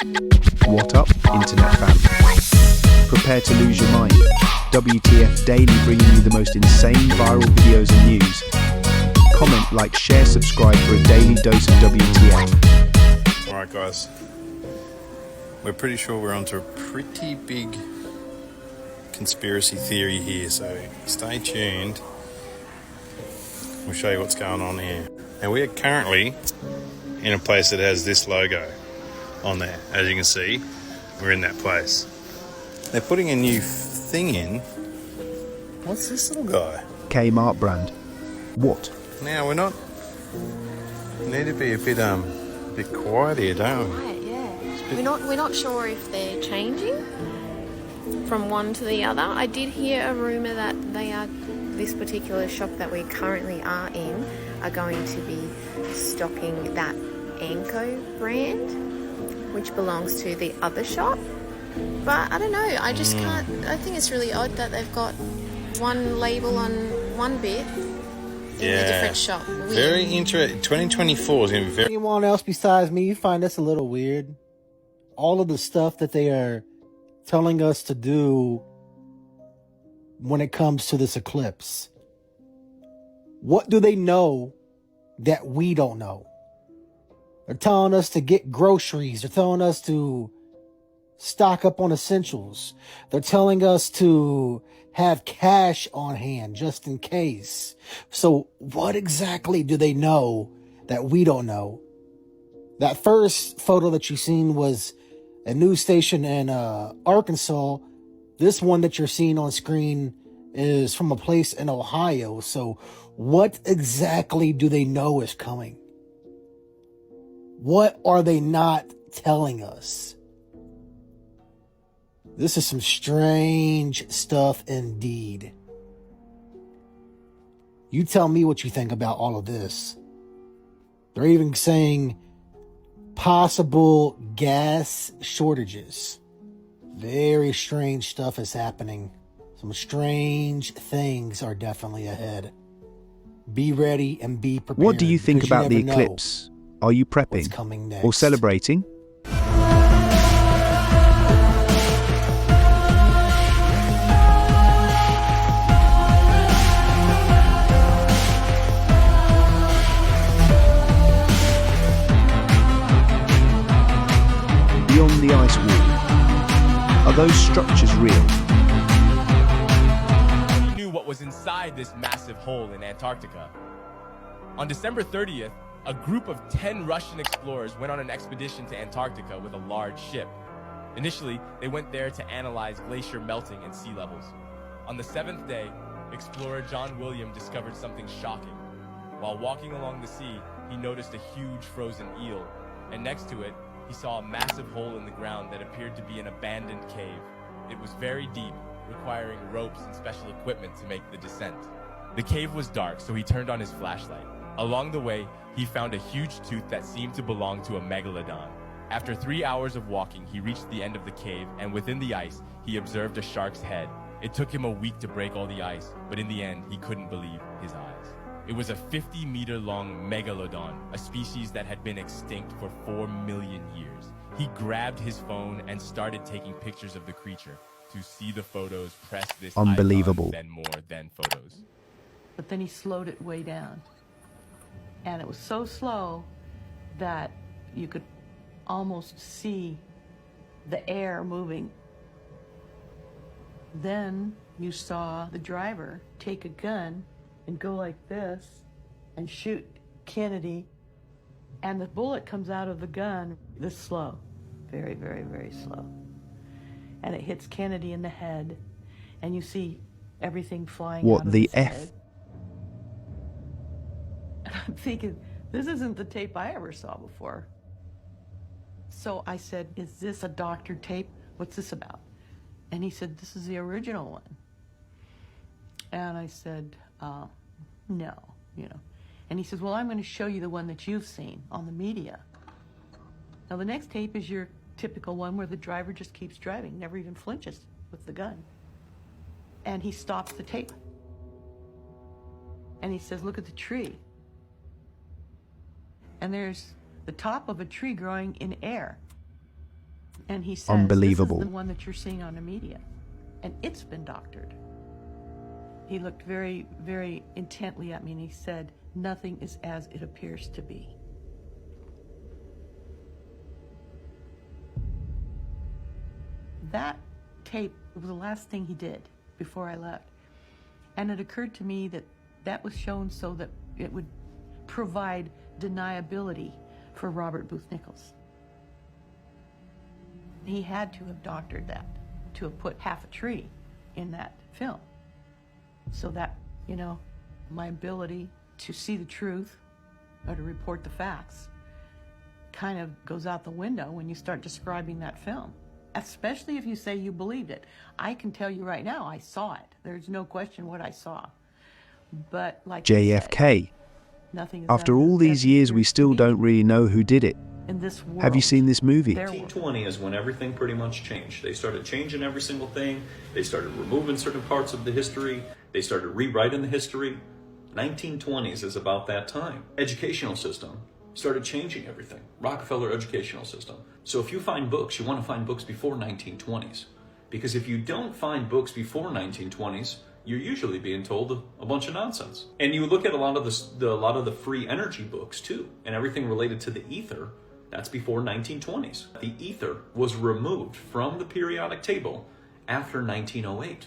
What up, internet fam? Prepare to lose your mind. WTF Daily bringing you the most insane viral videos and news. Comment, like, share, subscribe for a daily dose of WTF. Alright guys, we're pretty sure we're onto a pretty big conspiracy theory here, so stay tuned. We'll show you what's going on here. Now we are currently in a place that has this logo on there. As you can see, we're in that place. They're putting a new thing in. What's this little guy? Kmart brand. What? Now we need to be a bit quiet here, don't we? Quiet, yeah. We're not sure if they're changing from one to the other. I did hear a rumor that this particular shop that we currently are in are going to be stocking that Anko brand, which belongs to the other shop. But I don't know, I just can't. I think it's really odd that they've got one label on one bit in a different shop. Weird. Very interesting. 2024 is going to be very... Anyone else besides me find this a little weird? All of the stuff that they are telling us to do when it comes to this eclipse. What do they know that we don't know? They're telling us to get groceries. They're telling us to stock up on essentials. They're telling us to have cash on hand just in case. So what exactly do they know that we don't know? That first photo that you've seen was a news station in Arkansas. This one that you're seeing on screen is from a place in Ohio. So what exactly do they know is coming? What are they not telling us? This is some strange stuff indeed. You tell me what you think about all of this. They're even saying possible gas shortages. Very strange stuff is happening. Some strange things are definitely ahead. Be ready and be prepared. What do you think about the eclipse? Are you prepping coming next or celebrating? Beyond the ice wall, are those structures real? He knew what was inside this massive hole in Antarctica. On December 30th, a group of 10 Russian explorers went on an expedition to Antarctica with a large ship. Initially, they went there to analyze glacier melting and sea levels. On the 7th day, explorer John William discovered something shocking. While walking along the sea, he noticed a huge frozen eel, and next to it, he saw a massive hole in the ground that appeared to be an abandoned cave. It was very deep, requiring ropes and special equipment to make the descent. The cave was dark, so he turned on his flashlight. Along the way, he found a huge tooth that seemed to belong to a megalodon. After 3 hours of walking, he reached the end of the cave, and within the ice, he observed a shark's head. It took him a week to break all the ice, but in the end, he couldn't believe his eyes. It was a 50-meter-long megalodon, a species that had been extinct for 4 million years. He grabbed his phone and started taking pictures of the creature. To see the photos, press this Unbelievable. icon, then more, then photos. But then he slowed it way down. And it was so slow that you could almost see the air moving. Then you saw the driver take a gun and go like this and shoot Kennedy. And the bullet comes out of the gun this slow. Very, very, very slow. And it hits Kennedy in the head. And you see everything flying out What of the his F? head. I'm thinking, this isn't the tape I ever saw before. So I said, is this a doctored tape? What's this about? And he said, this is the original one. And I said, no, And he says, well, I'm going to show you the one that you've seen on the media. Now, the next tape is your typical one where the driver just keeps driving, never even flinches with the gun. And he stops the tape. And he says, look at the tree. And there's the top of a tree growing in air. And he says, Unbelievable. This is the one that you're seeing on the media, and it's been doctored. He looked very, very intently at me, and he said, nothing is as it appears to be. That tape was the last thing he did before I left. And it occurred to me that that was shown so that it would provide deniability for Robert Booth Nichols. He had to have doctored that, to have put half a tree in that film. So that, you know, my ability to see the truth or to report the facts kind of goes out the window when you start describing that film, especially if you say you believed it. I can tell you right now, I saw it. There's no question what I saw. But like you said, JFK. nothing is After as all it these years, we appears to still be. don't really know who did it. In this world, Have you seen this movie? there were- 1920 is when everything pretty much changed. They started changing every single thing. They started removing certain parts of the history. They started rewriting the history. 1920s is about that time. Educational system started changing everything. Rockefeller educational system. So if you find books, you want to find books before 1920s. Because if you don't find books before 1920s, you're usually being told a bunch of nonsense. And you look at a lot of the free energy books too, and everything related to the ether. That's before 1920s. The ether was removed from the periodic table after 1908.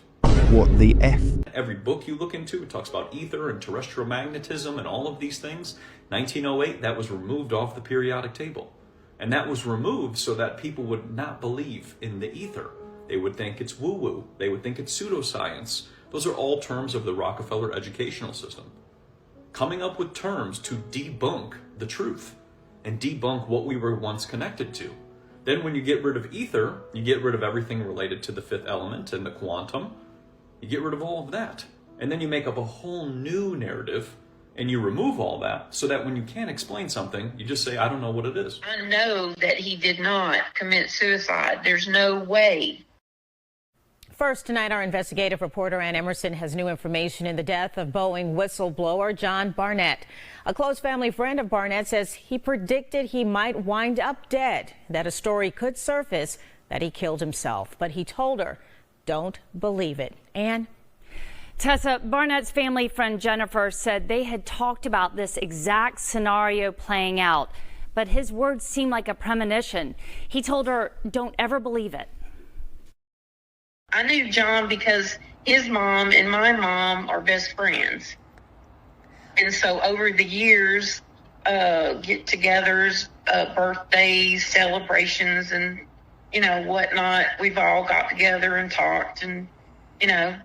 What the F? Every book you look into, it talks about ether and terrestrial magnetism and all of these things. 1908, that was removed off the periodic table. And that was removed so that people would not believe in the ether. They would think it's woo-woo. They would think it's pseudoscience. Those are all terms of the Rockefeller educational system. Coming up with terms to debunk the truth and debunk what we were once connected to. Then when you get rid of ether, you get rid of everything related to the fifth element and the quantum. You get rid of all of that. And then you make up a whole new narrative and you remove all that so that when you can't explain something, you just say, I don't know what it is. I know that he did not commit suicide. There's no way. First tonight, our investigative reporter Ann Emerson has new information in the death of Boeing whistleblower John Barnett. A close family friend of Barnett says he predicted he might wind up dead, that a story could surface that he killed himself. But he told her, don't believe it. Ann? Tessa, Barnett's family friend Jennifer said they had talked about this exact scenario playing out, but his words seemed like a premonition. He told her, don't ever believe it. I knew John because his mom and my mom are best friends. And so over the years, get-togethers, birthdays, celebrations, and, you know, whatnot, we've all got together and talked, and, you know,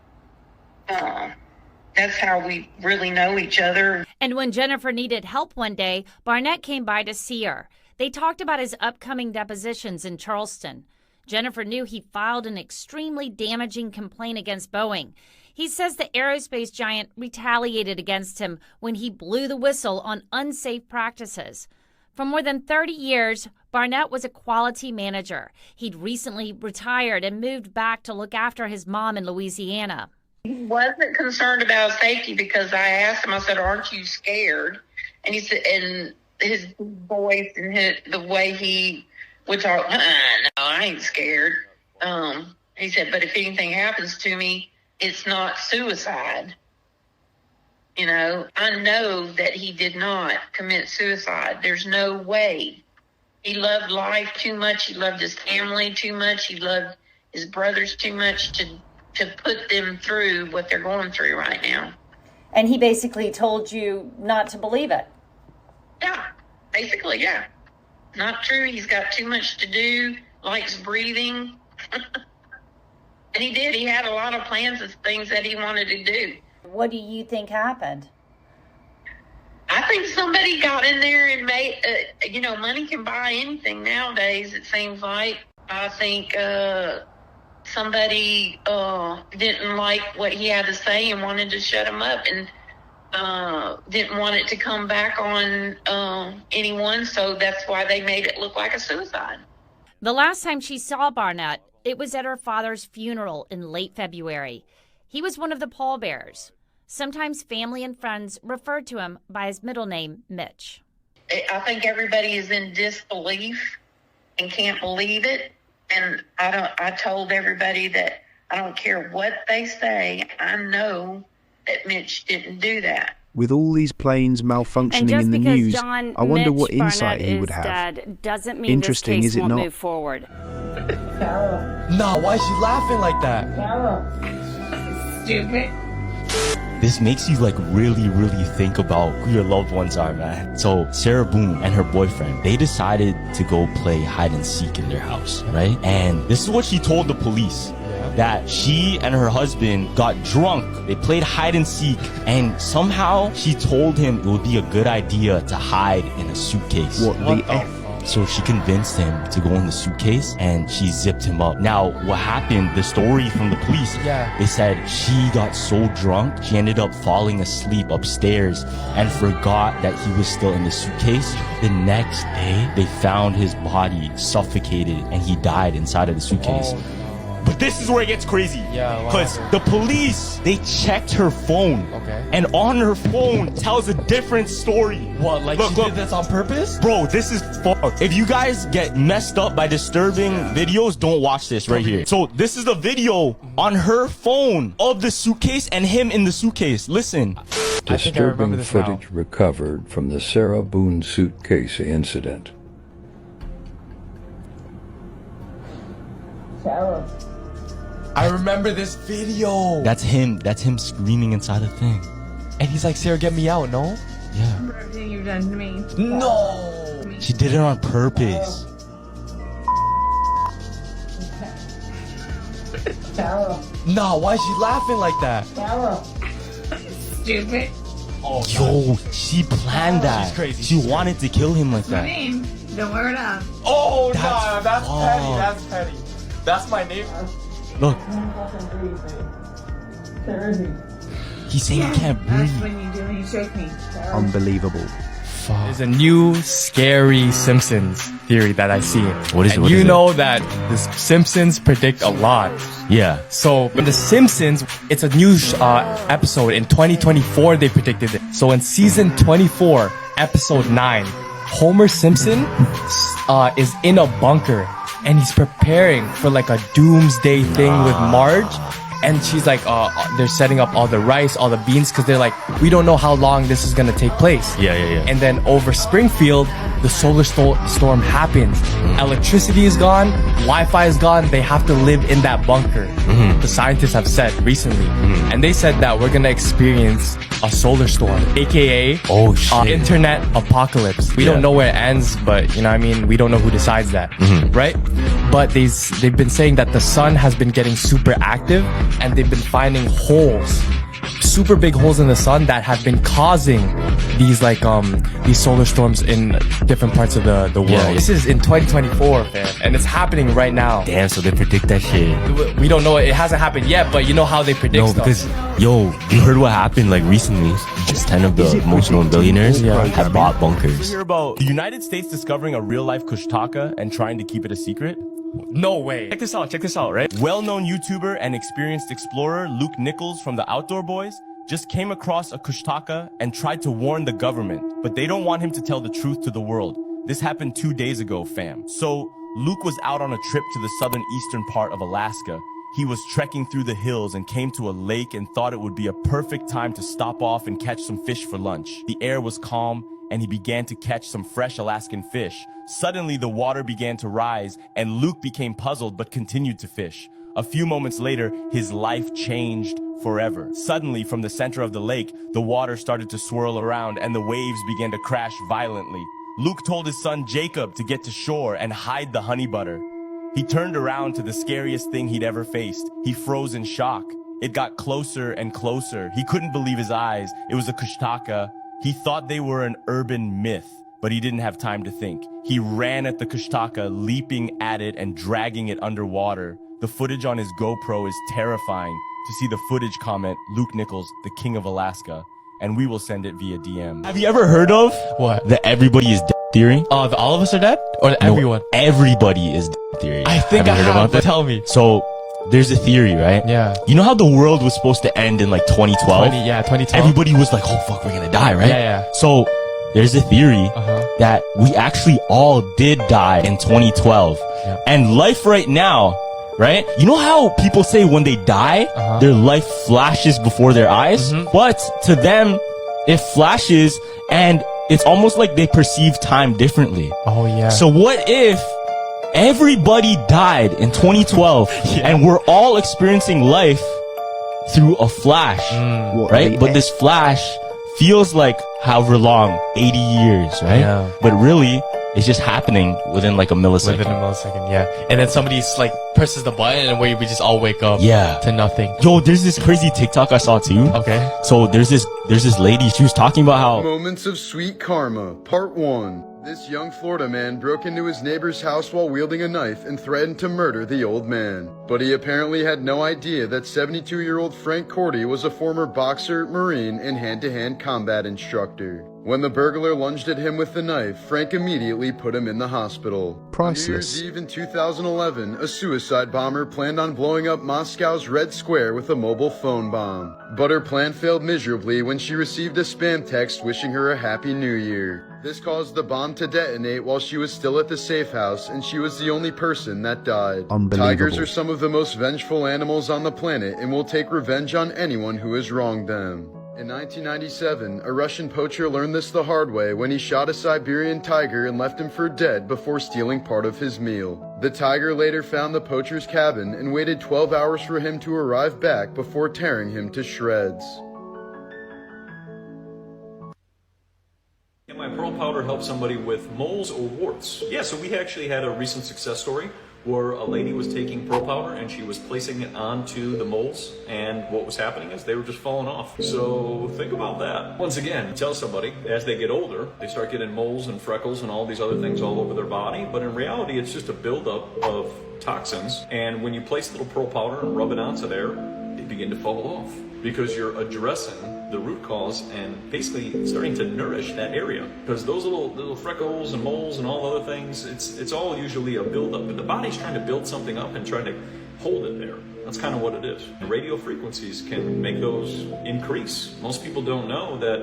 that's how we really know each other. And when Jennifer needed help one day, Barnett came by to see her. They talked about his upcoming depositions in Charleston. Jennifer knew he filed an extremely damaging complaint against Boeing. He says the aerospace giant retaliated against him when he blew the whistle on unsafe practices. For more than 30 years, Barnett was a quality manager. He'd recently retired and moved back to look after his mom in Louisiana. He wasn't concerned about safety because I asked him, I said, aren't you scared? And he said, and his voice and the way he would talk, no, I ain't scared. He said, but if anything happens to me, it's not suicide. You know, I know that he did not commit suicide. There's no way. He loved life too much. He loved his family too much. He loved his brothers too much to put them through what they're going through right now. And he basically told you not to believe it. Yeah, basically, yeah. Not true. He's got too much to do, likes breathing. And he did. He had a lot of plans of things that he wanted to do. What do you think happened? I think somebody got in there and made, you know, money can buy anything nowadays, it seems like. I think somebody didn't like what he had to say and wanted to shut him up and didn't want it to come back on anyone, so that's why they made it look like a suicide. The last time she saw Barnett, it was at her father's funeral in late February. He was one of the pallbearers. Sometimes family and friends referred to him by his middle name, Mitch. I think everybody is in disbelief and can't believe it. And I told everybody that I don't care what they say, I know that Mitch didn't do that. With all these planes malfunctioning in the news, I wonder what insight he would have. Doesn't mean Interesting, this case is it won't not? move forward. Nah, why is she laughing like that? Stupid. This makes you like really think about who your loved ones are, man. So Sarah Boone and her boyfriend, they decided to go play hide and seek in their house, right? And this is what she told the police. That she and her husband got drunk. They played hide and seek, and somehow she told him it would be a good idea to hide in a suitcase. What the F? So she convinced him to go in the suitcase, and she zipped him up. Now, what happened, the story from the police, they said she got so drunk, she ended up falling asleep upstairs and forgot that he was still in the suitcase. The next day, they found his body suffocated, and he died inside of the suitcase. But this is where it gets crazy. Yeah, wow. Because the police, they checked her phone. Okay. And on her phone tells a different story. What, like she did this on purpose? Bro, this is fucked. If you guys get messed up by disturbing videos, don't watch this right here. So this is the video on her phone of the suitcase and him in the suitcase. Listen. Disturbing footage recovered from the Sarah Boone suitcase incident. Sarah. I remember this video. That's him screaming inside the thing. And he's like, Sarah, get me out, no? Yeah. For everything you've done to me. No. She did it on purpose. Sarah. Nah, why is she laughing like that? Sarah. Stupid. Oh, Yo, she planned that. She's crazy. She wanted to kill him like that. Name. Don't wear it up. Oh, That's nah, that's petty. fucked. That's petty. That's my neighbor. Look, he's saying he can't breathe. That's when you do when you shake me. Unbelievable. There's a new scary Simpsons theory that I see. What is it? And What you is it? know that the Simpsons predict a lot. Yeah. So in The Simpsons, it's a new episode. In 2024, they predicted it. So in season 24, episode 9, Homer Simpson is in a bunker. And he's preparing for like a doomsday thing with Marge. And she's like, they're setting up all the rice, all the beans, because they're like, we don't know how long this is going to take place. Yeah. And then over Springfield, the solar storm happens. Electricity is gone, Wi-Fi is gone. They have to live in that bunker. The scientists have said recently. And they said that we're going to experience a solar storm, aka internet apocalypse. We don't know where it ends, but you know what I mean? We don't know who decides that, right? But they've been saying that the sun has been getting super active, and they've been finding holes, super big holes in the sun that have been causing these these solar storms in different parts of the world. Yeah. This is in 2024, fam, and it's happening right now. Damn, so they predict that shit. We don't know, it hasn't happened yet, but you know how they predict stuff. Because, yo, you heard what happened like recently? Just 10 of the most known billionaires have bought bunkers. Hear about the United States discovering a real-life kushtaka and trying to keep it a secret? No way. Check this out, right? Well-known YouTuber and experienced explorer Luke Nichols from the Outdoor Boys just came across a kushtaka and tried to warn the government, but they don't want him to tell the truth to the world. This happened 2 days ago, fam. So Luke was out on a trip to the southern eastern part of Alaska. He was trekking through the hills and came to a lake and thought it would be a perfect time to stop off and catch some fish for lunch. The air was calm and he began to catch some fresh Alaskan fish. Suddenly the water began to rise and Luke became puzzled but continued to fish. A few moments later, his life changed forever. Suddenly, from the center of the lake, the water started to swirl around and the waves began to crash violently. Luke told his son Jacob to get to shore and hide the honey butter. He turned around to the scariest thing he'd ever faced. He froze in shock. It got closer and closer. He couldn't believe his eyes. It was a kushtaka. He thought they were an urban myth, but he didn't have time to think. He ran at the kushtaka, leaping at it and dragging it underwater. The footage on his GoPro is terrifying. To see the footage, comment Luke Nichols, the King of Alaska, and we will send it via DM. Have you ever heard of What? the everybody is dead theory? All of us are dead? Or everyone? No, everybody is dead theory. I think Have you heard about that? Tell me. So there's a theory, right? Yeah. You know how the world was supposed to end in like 2012? 2012. Everybody was like, oh fuck, we're gonna die, right? Yeah. So there's a theory that we actually all did die in 2012. And life right now, right? You know how people say when they die, their life flashes before their eyes? But to them, it flashes and it's almost like they perceive time differently. Oh, yeah. So what if everybody died in 2012 and we're all experiencing life through a flash, right? But this flash feels like however long, 80 years, right? Yeah. But really, it's just happening within like a millisecond. Within a millisecond, yeah. And then somebody's like presses the button and we just all wake up to nothing. Yo, there's this crazy TikTok I saw too. Okay. So there's this lady, she was talking about how Moments of Sweet Karma, Part 1. This young Florida man broke into his neighbor's house while wielding a knife and threatened to murder the old man. But he apparently had no idea that 72-year-old Frank Cordy was a former boxer, Marine, and hand-to-hand combat instructor. When the burglar lunged at him with the knife, Frank immediately put him in the hospital. Priceless. On New Year's Eve in 2011, a suicide bomber planned on blowing up Moscow's Red Square with a mobile phone bomb. But her plan failed miserably when she received a spam text wishing her a happy new year. This caused the bomb to detonate while she was still at the safe house, and she was the only person that died. Unbelievable. Tigers are some of the most vengeful animals on the planet and will take revenge on anyone who has wronged them. In 1997, a Russian poacher learned this the hard way when he shot a Siberian tiger and left him for dead before stealing part of his meal. The tiger later found the poacher's cabin and waited 12 hours for him to arrive back before tearing him to shreds. Can my pearl powder help somebody with moles or warts? Yeah, so we actually had a recent success story where a lady was taking pearl powder and she was placing it onto the moles, and what was happening is they were just falling off. So think about that. Once again, tell somebody as they get older, they start getting moles and freckles and all these other things all over their body, but in reality it's just a buildup of toxins, and when you place a little pearl powder and rub it onto there, they begin to fall off because you're addressing the root cause and basically starting to nourish that area. Because those little freckles and moles and all other things, it's all usually a buildup, but the body's trying to build something up and trying to hold it there. That's kind of what it is. And radio frequencies can make those increase. Most people don't know that,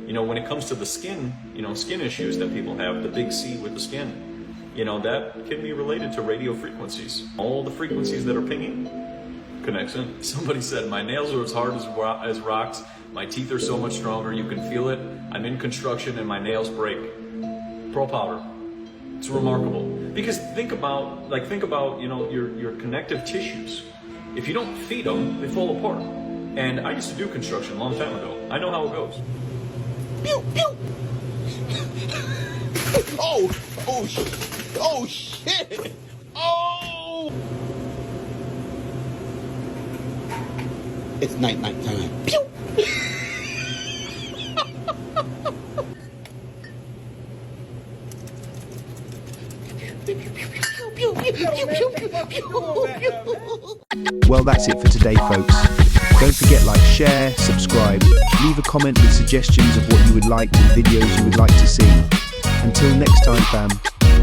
you know, when it comes to the skin, you know, skin issues that people have, the big C with the skin, you know, that can be related to radio frequencies. All the frequencies that are pinging connects in. Somebody said, my nails are as hard as rocks. My teeth are so much stronger, you can feel it. I'm in construction and my nails break. Pearl powder. It's remarkable. Because think about, you know, your connective tissues. If you don't feed them, they fall apart. And I used to do construction a long time ago. I know how it goes. Pew, pew. Oh shit. Oh. It's night time. Pew. Well, that's it for today, folks. Don't forget, like, share, subscribe, leave a comment with suggestions of what you would like and videos you would like to see. Until next time, fam.